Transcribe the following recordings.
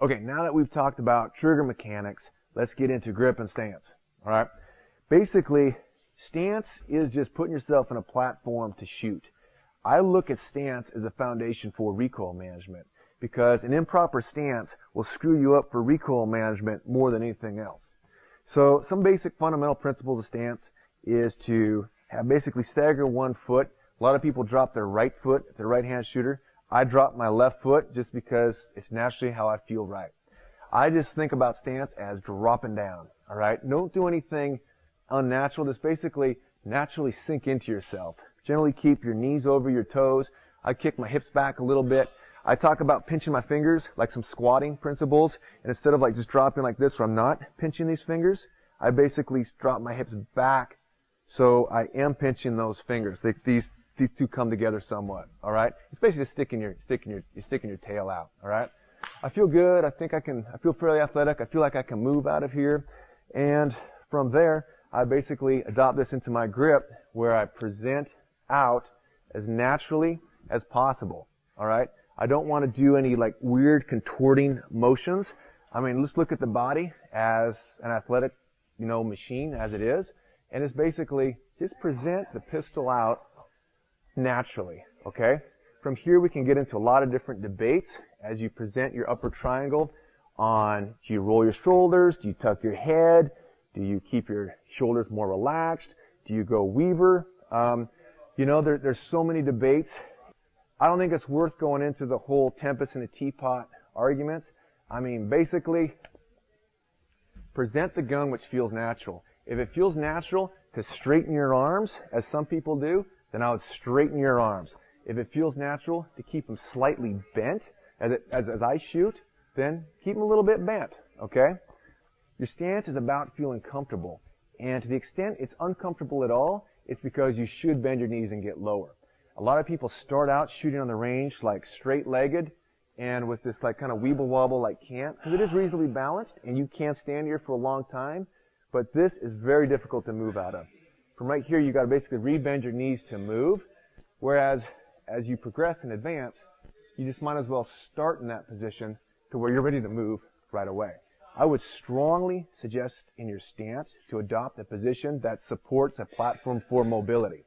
Okay, now that we've talked about trigger mechanics, let's get into grip and stance. All right. Basically, stance is just putting yourself in a platform to shoot. I look at stance as a foundation for recoil management because an improper stance will screw you up for recoil management more than anything else. So some basic fundamental principles of stance is to have basically stagger one foot. A lot of people drop their right foot if they're a right-hand shooter. I drop my left foot just because it's naturally how I feel right. I just think about stance as dropping down, all right? Don't do anything unnatural. Just basically naturally sink into yourself. Generally keep your knees over your toes. I kick my hips back a little bit. I talk about pinching my fingers, like some squatting principles. And instead of like just dropping like this where I'm not pinching these fingers, I basically drop my hips back so I am pinching those fingers. These two come together somewhat, all right? It's basically just sticking your tail out, all right? I feel good. I feel fairly athletic. I feel like I can move out of here. And from there, I basically adopt this into my grip where I present out as naturally as possible, all right? I don't want to do any like weird contorting motions. I mean, let's look at the body as an athletic, machine as it is. And it's basically just present the pistol out naturally, okay? From here, we can get into a lot of different debates as you present your upper triangle on, do you roll your shoulders? Do you tuck your head? Do you keep your shoulders more relaxed? Do you go weaver? There's so many debates. I don't think it's worth going into the whole tempest in a teapot arguments. I mean, basically, present the gun which feels natural. If it feels natural to straighten your arms, as some people do, then I would straighten your arms. If it feels natural to keep them slightly bent, as I shoot, then keep them a little bit bent, okay? Your stance is about feeling comfortable. And to the extent it's uncomfortable at all, it's because you should bend your knees and get lower. A lot of people start out shooting on the range like straight-legged and with this like kind of weeble-wobble like cant, because it is reasonably balanced and you can't stand here for a long time, but this is very difficult to move out of. From right here, you got to basically rebend your knees to move, whereas as you progress and advance, you just might as well start in that position to where you're ready to move right away. I would strongly suggest in your stance to adopt a position that supports a platform for mobility,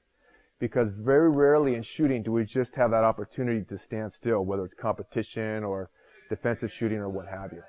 because very rarely in shooting do we just have that opportunity to stand still, whether it's competition or defensive shooting or what have you.